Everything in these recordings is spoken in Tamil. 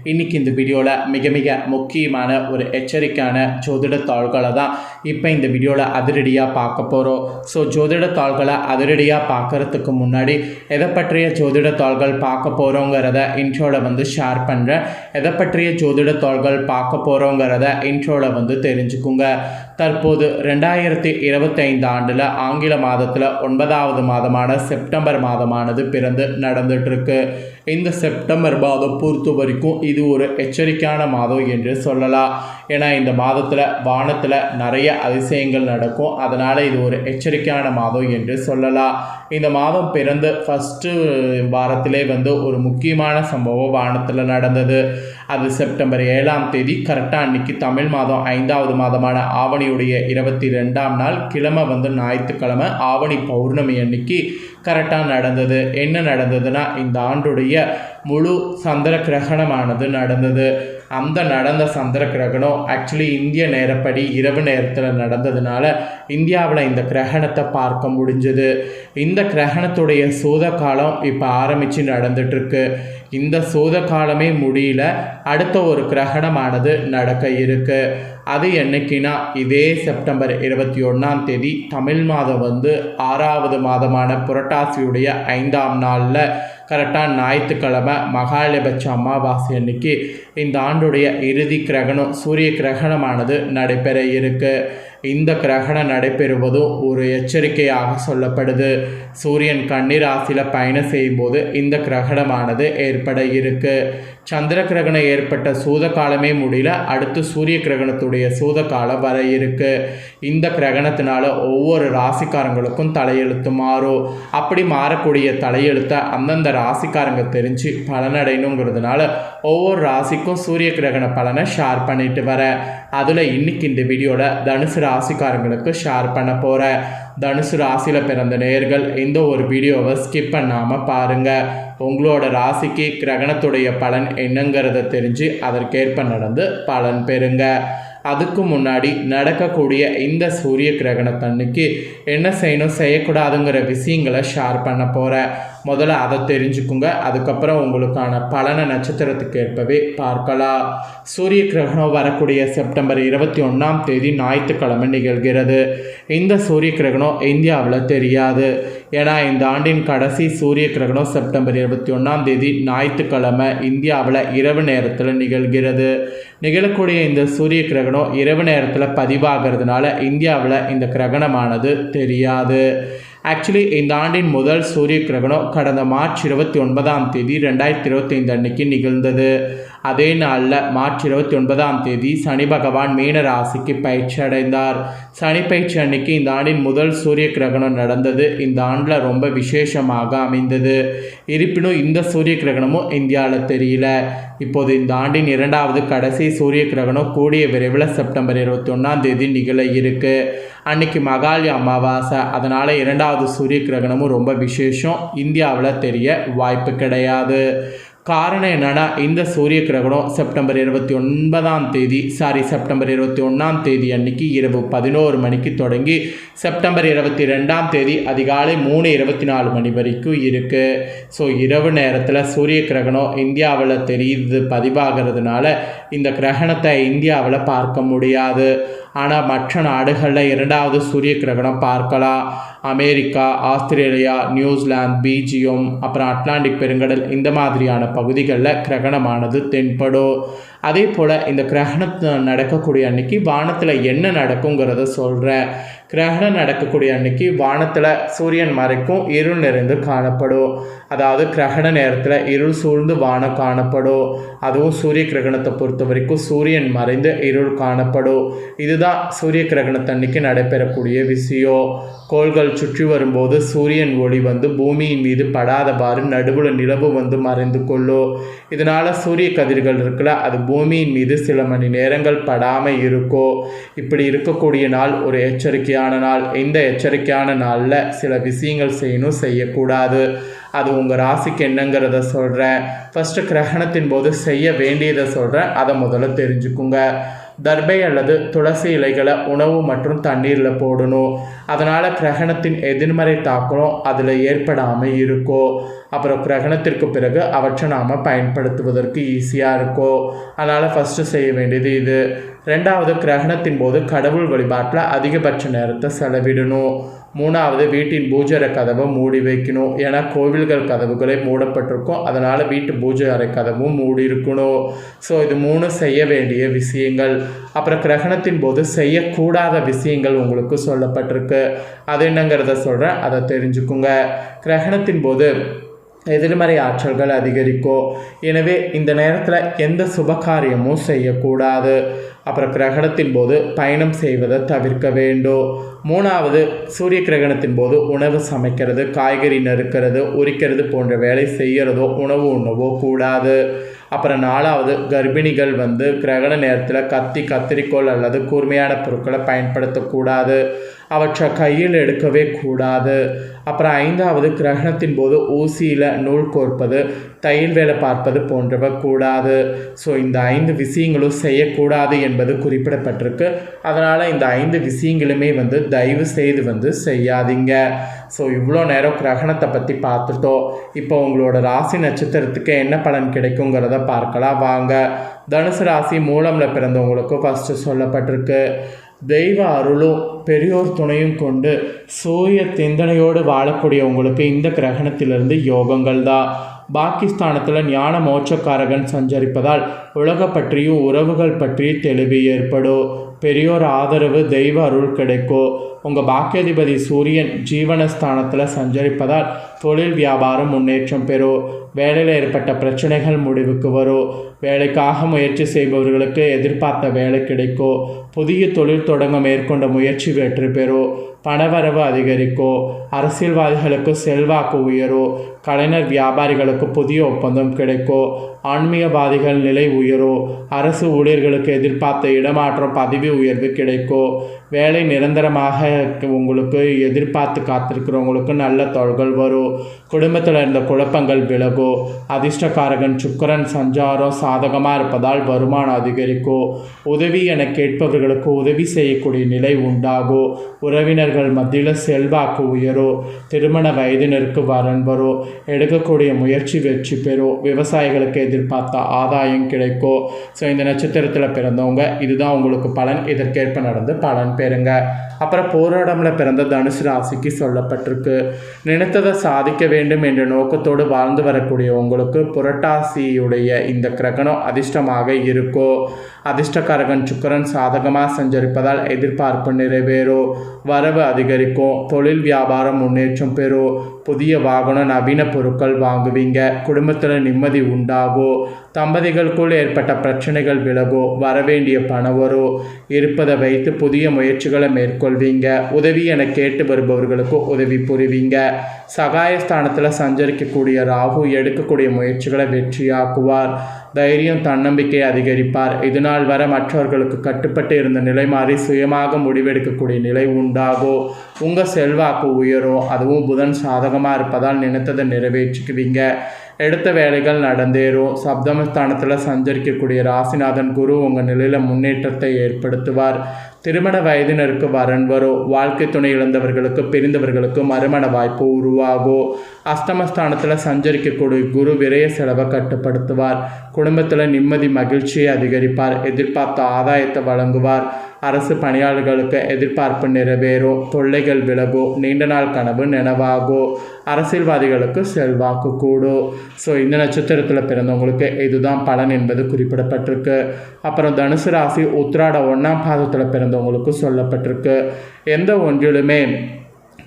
இன்றைக்கி இந்த வீடியோவில் மிக முக்கியமான ஒரு எச்சரிக்கையான ஜோதிட தாள்களை தான் இப்போ இந்த வீடியோவில் அதிரடியாக பார்க்க போகிறோம். ஸோ ஜோதிட தாள்களை அதிரடியாக பார்க்குறதுக்கு முன்னாடி எதை பற்றிய ஜோதிட தாள்கள் பார்க்க போகிறோங்கிறத இன்ட்ரோவில் ஷேர் பண்ணுறேன். எதை பற்றிய ஜோதிட தாள்கள் பார்க்க போகிறோங்கிறத இன்ட்ரோவில் தெரிஞ்சுக்குங்க. தற்போது 2025 ஆண்டில் ஆங்கில மாதத்தில் 9வது மாதமான செப்டம்பர் மாதமானது பிறந்து நடந்துகிட்ருக்கு. இந்த செப்டம்பர் மாதம் பொறுத்த வரைக்கும் இது ஒரு எச்சரிக்கையான மாதம் என்று சொல்லலாம். ஏன்னா இந்த மாதத்தில் வானத்தில் நிறைய அதிசயங்கள் நடக்கும். அதனால் இது ஒரு எச்சரிக்கையான மாதம் என்று சொல்லலாம். இந்த மாதம் பிறந்து ஃபஸ்ட்டு வாரத்திலே ஒரு முக்கியமான சம்பவம் வானத்தில் நடந்தது. அது செப்டம்பர் 7ஆம் தேதி கரெக்டாக அன்றைக்கி தமிழ் மாதம் 5வது மாதமான ஆவணியுடைய 22ஆம் நாள் கிழமை ஞாயிற்றுக்கிழமை ஆவணி பௌர்ணமி அன்னைக்கு கரெக்டாக நடந்தது. என்ன நடந்ததுன்னா, இந்த ஆண்டுடைய முழு சந்திர கிரகணமானது நடந்தது. அந்த நடந்த சந்திர கிரகணம் ஆக்சுவலி இந்திய நேரப்படி இரவு நேரத்தில் நடந்ததுனால இந்தியாவில் இந்த கிரகணத்தை பார்க்க முடிஞ்சது. இந்த கிரகணத்துடைய சூத காலம் இப்போ ஆரம்பித்து நடந்துட்டுருக்கு. இந்த சூத காலமே முடியல, அடுத்த ஒரு கிரகணமானது நடக்க இருக்கு. அது என்னைக்குன்னா, இதே செப்டம்பர் 21ஆம் தேதி தமிழ் மாதம் 6வது மாதமான புரட்டாசியுடைய 5ஆம் நாளில் கரெக்டாக ஞாயிற்றுக்கிழமை மகாலயபட்ச அமாவாசை அன்னைக்கு இந்த ஆண்டுடைய இறுதி கிரகணம் சூரிய கிரகணமானது நடைபெற இருக்கு. இந்த கிரகணம் நடைபெறுவதும் ஒரு எச்சரிக்கையாக சொல்லப்படுது. சூரியன் கன்னிராசியில் பயணம் செய்யும்போது இந்த கிரகணமானது ஏற்பட இருக்கு. சந்திர கிரகணம் ஏற்பட்ட சூத காலமே முடியல, அடுத்து சூரிய கிரகணத்துடைய சூத காலம் வர இருக்கு. இந்த கிரகணத்தினால ஒவ்வொரு ராசிக்காரங்களுக்கும் தலையெழுத்து மாறும். அப்படி மாறக்கூடிய தலையெழுத்தை அந்தந்த ராசிக்காரங்க தெரிஞ்சு பலனடையணுங்கிறதுனால ஒவ்வொரு ராசிக்கும் சூரிய கிரகண பலனை ஷேர் பண்ணிட்டு வரேன். அதில் இன்னைக்கு இந்த வீடியோவில் தனுசு ராசிக்காரங்களுக்கு ஷேர் பண்ண போகிறேன். தனுசு ராசியில் பிறந்த நேயர்கள் இந்த ஒரு வீடியோவை ஸ்கிப் பண்ணாமல் பாருங்கள். உங்களோட ராசிக்கு கிரகணத்துடைய பலன் என்னங்கிறத தெரிஞ்சு அதற்கேற்ப நடந்து பலன் பெறுங்க. அதுக்கு முன்னாடி நடக்கக்கூடிய இந்த சூரிய கிரகணத்தன்னைக்கு என்ன செய்யணும் செய்யக்கூடாதுங்கிற விஷயங்களை ஷேர் பண்ண போகிறேன். முதல்ல அதை தெரிஞ்சுக்குங்க. அதுக்கப்புறம் உங்களுக்கான பலனை நட்சத்திரத்துக்கு ஏற்பவே பார்க்கலாம். சூரிய கிரகணம் வரக்கூடிய செப்டம்பர் 21ஆம் தேதி ஞாயிற்றுக்கிழமை நிகழ்கிறது. இந்த சூரிய கிரகணம் இந்தியாவில் தெரியாது. ஏன்னா இந்த ஆண்டின் கடைசி சூரிய கிரகணம் செப்டம்பர் 21ஆம் தேதி ஞாயிற்றுக்கிழமை இந்தியாவில் இரவு நேரத்தில் நிகழ்கிறது. நிகழக்கூடிய இந்த சூரிய கிரகணம் இரவு நேரத்தில் பதிவாகிறதுனால இந்தியாவில் இந்த கிரகணமானது தெரியாது. ஆக்சுவலி இந்த ஆண்டின் முதல் சூரிய கிரகணம் கடந்த மார்ச் 29ஆம் தேதி 2025 அன்னைக்கு நிகழ்ந்தது. அதே நாளில் மார்ச் 29ஆம் தேதி சனி பகவான் மீன ராசிக்கு பயிற்சி அடைந்தார். சனி பயிற்சி அன்னைக்கு இந்த ஆண்டின் முதல் சூரிய கிரகணம் நடந்தது. இந்த ஆண்டில் ரொம்ப விசேஷமாக அமைந்தது. இருப்பினும் இந்த சூரிய கிரகணமும் இந்தியாவில் தெரியல. இப்போது இந்த ஆண்டின் 2வது கடைசி சூரிய கிரகணம் கூடிய விரைவில் செப்டம்பர் 21ஆம் தேதி நிகழ இருக்கு. அன்னைக்கு மகாலய அமாவாசை. அதனால் 2வது சூரிய கிரகணமும் ரொம்ப விசேஷம். இந்தியாவில் தெரிய வாய்ப்பு கிடையாது. காரணம் என்னென்னா, இந்த சூரிய கிரகணம் செப்டம்பர் 21ஆம் தேதி அன்னைக்கு இரவு 11 மணிக்கு தொடங்கி செப்டம்பர் 22ஆம் தேதி அதிகாலை 3:24 மணி வரைக்கும் இருக்குது. ஸோ இரவு நேரத்தில் சூரிய கிரகணம் இந்தியாவில் தெரியுது பதிவாகிறதுனால இந்த கிரகணத்தை இந்தியாவில் பார்க்க முடியாது. ஆனால் மற்ற நாடுகளில் 2வது சூரிய கிரகணம் பார்க்கலாம். அமெரிக்கா, ஆஸ்திரேலியா, நியூசிலாந்து, பெல்ஜியம், அப்புறம் அட்லாண்டிக் பெருங்கடல் இந்த மாதிரியான பகுதிகளில் கிரகணமானது தென்படும். அதே போல் இந்த கிரகணம் நடக்கக்கூடிய அன்னைக்கு வானத்தில் என்ன நடக்குங்கிறத சொல்கிறேன். கிரகணம் நடக்கக்கூடிய அன்னைக்கு வானத்தில் சூரியன் மறைக்கும் இருள் நிறைந்து காணப்படும். அதாவது கிரகண நேரத்தில் இருள் சூழ்ந்து வானம் காணப்படும். அதுவும் சூரிய கிரகணத்தை பொறுத்த வரைக்கும் சூரியன் மறைந்து இருள் காணப்படும். இதுதான் சூரிய கிரகணத்தன்னைக்கு நடைபெறக்கூடிய விஷயம். கோள்கள் சுற்றி வரும்போது சூரியன் ஒளி பூமியின் மீது படாதவாறு நடுவில் நிலவு மறைந்து கொள்ளும். இதனால் சூரிய கதிர்கள் இருக்குல்ல, அது பூமியின் மீது சில மணி நேரங்கள் படாமல் இருக்கும். இப்படி இருக்கக்கூடிய நாள் ஒரு எச்சரிக்கையான நாள். இந்த எச்சரிக்கையான நாளில் சில விஷயங்கள் செய்யணும், செய்யக்கூடாது. அது உங்கள் ராசிக்கு என்னங்கிறத சொல்கிறேன். ஃபஸ்ட்டு கிரகணத்தின் போது செய்ய வேண்டியதை சொல்கிறேன். அதை முதல்ல தெரிஞ்சுக்குங்க. தர்பை அல்லது துளசி இலைகளை உணவு மற்றும் தண்ணீரில் போடணும். அதனால் கிரகணத்தின் எதிர்மறை தாக்கம் அதில் ஏற்படாமல் இருக்கும். அப்புறம் கிரகணத்திற்கு பிறகு அவற்றை நாம் பயன்படுத்துவதற்கு ஈஸியாக இருக்கும். அதனால் ஃபஸ்ட்டு செய்ய வேண்டியது இது. ரெண்டாவது, கிரகணத்தின் போது கடவுள் வழிபாட்டில் அதிகபட்ச நேரத்தை செலவிடணும். மூணாவது, வீட்டின் பூஜை அறை கதவை மூடி வைக்கணும். ஏன்னா கோவில்கள் கதவுகளே மூடப்பட்டிருக்கும், அதனால் வீட்டு பூஜை அறை கதவும் மூடி இருக்கணும். ஸோ இது 3 செய்ய வேண்டிய விஷயங்கள். அப்புறம் கிரகணத்தின் போது செய்யக்கூடாத விஷயங்கள் உங்களுக்கு சொல்லப்பட்டிருக்கு. அது என்னங்கிறத சொல்கிறேன், அதை தெரிஞ்சுக்குங்க. கிரகணத்தின் போது எதிர்மறை ஆற்றல்கள் அதிகரிக்கும். எனவே இந்த நேரத்தில் எந்த சுபகாரியமும் செய்யக்கூடாது. அப்புறம் கிரகணத்தின் போது பயணம் செய்வதை தவிர்க்க வேண்டும். மூணாவது, சூரிய கிரகணத்தின் போது உணவு சமைக்கிறது, காய்கறி நறுக்கிறது, உரிக்கிறது போன்ற வேலை செய்கிறதோ உணவு உண்ணவோ கூடாது. அப்புறம் நாலாவது, கர்ப்பிணிகள் கிரகண நேரத்தில் கத்தி, கத்திரிக்கோள் அல்லது கூர்மையான பொருட்களை பயன்படுத்தக்கூடாது. அவற்றை கையில் எடுக்கவே கூடாது. அப்புறம் ஐந்தாவது, கிரகணத்தின் போது ஊசியில் நூல் கோர்ப்பது, தையல் வேலை பார்ப்பது போன்றவை கூடாது. ஸோ இந்த 5 விஷயங்களும் செய்யக்கூடாது என்பது குறிப்பிடப்பட்டிருக்கு. அதனால் இந்த 5 விஷயங்களுமே தயவு செய்து செய்யாதீங்க. ஸோ இவ்வளோ நேரம் கிரகணத்தை பற்றி பார்த்துட்டோம். இப்போ உங்களோட ராசி நட்சத்திரத்துக்கு என்ன பலன் கிடைக்குங்கிறத பார்க்கலாம் வாங்க. தனுசு ராசி மூலமில் பிறந்தவங்களுக்கு ஃபஸ்ட்டு சொல்லப்பட்டிருக்கு. தெய்வ அருளும் பெரியோர் துணையும் கொண்டு சூரிய சிந்தனையோடு வாழக்கூடியவங்களுக்கு இந்த கிரகணத்திலிருந்து யோகங்கள் தான். பாகிஸ்தானத்தில் ஞான மோட்சக்காரகன் சஞ்சரிப்பதால் உலக பற்றியும் உறவுகள் பற்றியும் தெளிவு ஏற்படும். பெரியோர் ஆதரவு, தெய்வ அருள் கிடைக்கும். உங்கள் பாக்கியாதிபதி சூரியன் ஜீவனஸ்தானத்தில் சஞ்சரிப்பதால் தொழில் வியாபாரம் முன்னேற்றம் பெறும். வேலையில் ஏற்பட்ட பிரச்சனைகள் முடிவுக்கு வரும். வேலைக்காக முயற்சி செய்பவர்களுக்கு எதிர்பார்த்த வேலை கிடைக்கும். புதிய தொழில் தொடங்க மேற்கொண்ட முயற்சி வெற்றி பெறும். பணவரவு அதிகரிக்கும். அரசியல்வாதிகளுக்கு செல்வாக்கு உயரும். கலைஞர் வியாபாரிகளுக்கு புதிய ஒப்பந்தம் கிடைக்கும். ஆன்மீகவாதிகள் நிலை உயரும். அரசு ஊழியர்களுக்கு எதிர்பார்த்த இடமாற்றம், பதவி உயர்வு கிடைக்கும். வேலை நிரந்தரமாக உங்களுக்கு எதிர்பார்த்து காத்திருக்கிறவங்களுக்கு நல்ல தொழில்கள் வரும். குடும்பத்தில் இருந்த குழப்பங்கள் விலகும். அதிர்ஷ்டக்காரகன் சுக்கிரன் சஞ்சாரம் சாதகமாக இருப்பதால் வருமானம் அதிகரிக்கும். உதவி என கேட்பவர்களுக்கு உதவி செய்யக்கூடிய நிலை உண்டாகும். உறவினர்கள் மத்தியில் செல்வாக்கு உயரும். திருமண வயதினருக்கு வரன் வரும். எடுக்கக்கூடிய முயற்சி வெற்றி பெறும். விவசாயிகளுக்கு எதிர்பார்த்த ஆதாயம் கிடைக்கும். ஸோ இந்த நட்சத்திரத்தில் பிறந்தவங்க இதுதான் உங்களுக்கு பலன். இதற்கேற்ப நடந்து பலன் பெறுங்க. அப்புறம் போராடமில் பிறந்த தனுசு ராசிக்கு சொல்லப்பட்டிருக்கு. நினைத்ததை சாதிக்க வேண்டும் என்ற நோக்கத்தோடு வாழ்ந்து வரக்கூடிய உங்களுக்கு புரட்டாசியுடைய இந்த கிரகணம் அதிர்ஷ்டமாக இருக்கும். அதிர்ஷ்டக்காரகன் சுக்கிரன் சாதகமாக சஞ்சரிப்பதால் எதிர்பார்ப்பு நிறைவேறும். வரவு அதிகரிக்கும். தொழில் வியாபாரம் முன்னேற்றம் பெறும். புதிய வாகனம், நவீன பொருட்கள் வாங்குவீங்க. குடும்பத்தில் நிம்மதி உண்டாகும். தம்பதிகளுக்குள் ஏற்பட்ட பிரச்சனைகள் விலகும். வரவேண்டிய பணம் வரும். இருப்பதை வைத்து புதிய முயற்சிகளை மேற்கொள்வீங்க. உதவி என கேட்டு வருபவர்களுக்கு உதவி புரிவீங்க. சகாயஸ்தானத்தில் சஞ்சரிக்கக்கூடிய ராகு எடுக்கக்கூடிய முயற்சிகளை வெற்றியாக்குவார். தைரியம், தன்னம்பிக்கை அதிகரிப்பார். இதனால் வர மற்றவர்களுக்கு கட்டுப்பட்டு இருந்த நிலை மாறி சுயமாக முடிவெடுக்கக்கூடிய நிலை உண்டாகும். உங்கள் செல்வாக்கு உயரும். அதுவும் புதன் சாதகமாக இருப்பதால் நினைத்ததை நிறைவேற்றிக்குவீங்க. எடுத்த வேலைகள் நடந்தேறும். சப்தமஸ்தானத்தில் சஞ்சரிக்கக்கூடிய ராசிநாதன் குரு உங்கள் நிலையில் முன்னேற்றத்தை ஏற்படுத்துவார். திருமண வயதினருக்கு வரன் வரும். வாழ்க்கை துணை இழந்தவர்களுக்கு, பிரிந்தவர்களுக்கு மறுமண வாய்ப்பு உருவாகும். அஷ்டமஸ்தானத்தில் சஞ்சரிக்கக்கூடிய குரு விரய செலவை கட்டுப்படுத்துவார். குடும்பத்தில் நிம்மதி, மகிழ்ச்சியை அதிகரிப்பார். எதிர்பார்த்த ஆதாயத்தை வழங்குவார். அரசு பணியாளர்களுக்கு எதிர்பார்ப்பு நிறைவேறும். தொல்லைகள் விலகும். நீண்ட நாள் கனவு நினைவாகும். அரசியல்வாதிகளுக்கு செல்வாக்கு கூடும். ஸோ இந்த நட்சத்திரத்தில் பிறந்தவங்களுக்கு இதுதான் பலன் என்பது குறிப்பிடப்பட்டிருக்கு. அப்புறம் தனுசு ராசி உத்திராட 1ஆம் பாதத்தில் பிறந்தவங்களுக்கு சொல்லப்பட்டிருக்கு. எந்த ஒன்றிலுமே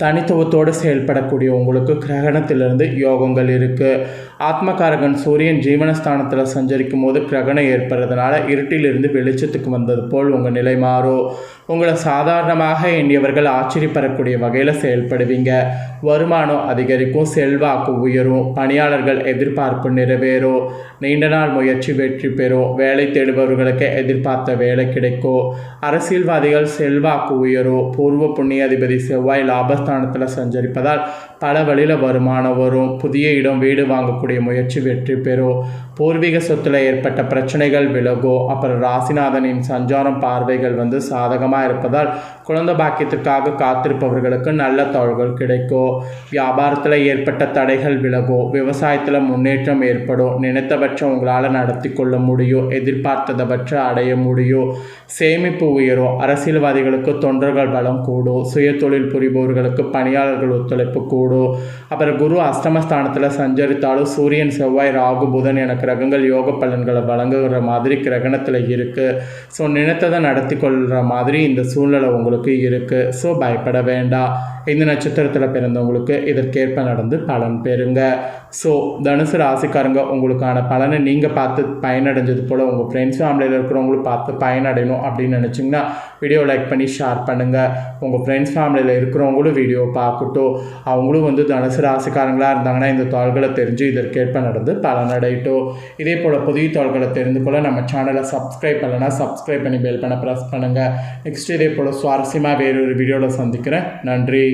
தனித்துவத்தோடு செயல்படக்கூடிய உங்களுக்கு கிரகணத்திலிருந்து யோகங்கள் இருக்குது. ஆத்மகாரகன் சூரியன் ஜீவனஸ்தானத்தில் சஞ்சரிக்கும் போது கிரகணம் ஏற்படுறதுனால இருட்டிலிருந்து வெளிச்சத்துக்கு வந்தது போல் உங்கள் நிலை மாறும். உங்களை சாதாரணமாக எண்ணியவர்கள் ஆச்சரியப்படக்கூடிய வகையில் செயல்படுவீங்க. வருமானம் அதிகரிக்கும். செல்வாக்கு உயரும். பணியாளர்கள் எதிர்பார்ப்பு நிறைவேறும். நீண்ட நாள் முயற்சி வெற்றி பெறும். வேலை தேடுபவர்களுக்கு எதிர்பார்த்த வேலை கிடைக்கும். அரசியல்வாதிகள் செல்வாக்கு உயரும். பூர்வ புண்ணியாதிபதி செவ்வாய் லாபஸ்தானத்தில் சஞ்சரிப்பதால் பல வழியில் வருமானம் வரும். புதிய இடம், வீடு வாங்கக்கூடிய முயற்சி வெற்றி பெறும். பூர்வீக சொத்தில் ஏற்பட்ட பிரச்சனைகள் விலகும். அப்புறம் ராசிநாதனின் சஞ்சாரம் பார்வைகள் சாதகமாக இருப்பதால் குழந்தை பாக்கியத்திற்காக காத்திருப்பவர்களுக்கு நல்ல தகவல்கள் கிடைக்கும். வியாபாரத்தில் ஏற்பட்ட தடைகள் விலகும். விவசாயத்தில் முன்னேற்றம் ஏற்படும். நினைத்தவற்றை உங்களால் நடத்தி கொள்ள முடியும். எதிர்பார்த்ததவற்றை அடைய முடியும். சேமிப்பு உயரும். அரசியல்வாதிகளுக்கு தொண்டர்கள் பலம் கூடும். சுய தொழில் புரிபவர்களுக்கு பணியாளர்கள் ஒத்துழைப்பு கூடும். அப்புறம் குரு அஷ்டமஸ்தானத்தில் சஞ்சரித்தாலும் சூரியன் செவ்வாய் ராகு புதன் என கிரகங்கள் யோக பலன்களை வழங்குகிற மாதிரி கிரகணத்தில் இருக்குது. ஸோ நினைத்ததை நடத்தி கொள்கிற மாதிரி இந்த சூழ்நிலை உங்களுக்கு இருக்குது. ஸோ பயப்பட வேண்டாம். இந்த நட்சத்திரத்தில் பிறந்தவங்களுக்கு இதற்கேற்ப நடந்து பலன் பெறுங்க. ஸோ தனுசு ராசிக்காரங்க, உங்களுக்கான பலனை நீங்கள் பார்த்து பயனடைஞ்சது போல் உங்கள் ஃப்ரெண்ட்ஸ் ஃபேமிலியில் இருக்கிறவங்களும் பார்த்து பயனடையணும் அப்படின்னு நினச்சிங்கன்னா வீடியோ லைக் பண்ணி ஷேர் பண்ணுங்கள். உங்கள் ஃப்ரெண்ட்ஸ் ஃபேமிலியில் இருக்கிறவங்களும் வீடியோ பார்க்கட்டும். அவங்களும் தனுசு ராசிக்காரங்களாக இருந்தாங்கன்னா இந்த தாள்களை தெரிஞ்சு இதற்கேற்ப நடந்து பலனடையட்டும். இதே போல் புதிய தாள்களை தெரிந்து கொள்ள நம்ம சேனலை சப்ஸ்கிரைப் பண்ணலைன்னா சப்ஸ்கிரைப் பண்ணி பெல் பண்ண ப்ரெஸ் பண்ணுங்கள். நெக்ஸ்ட் இதே போல் சுவாரஸ்யமாக வேறொரு வீடியோவில் சந்திக்கிறேன். நன்றி.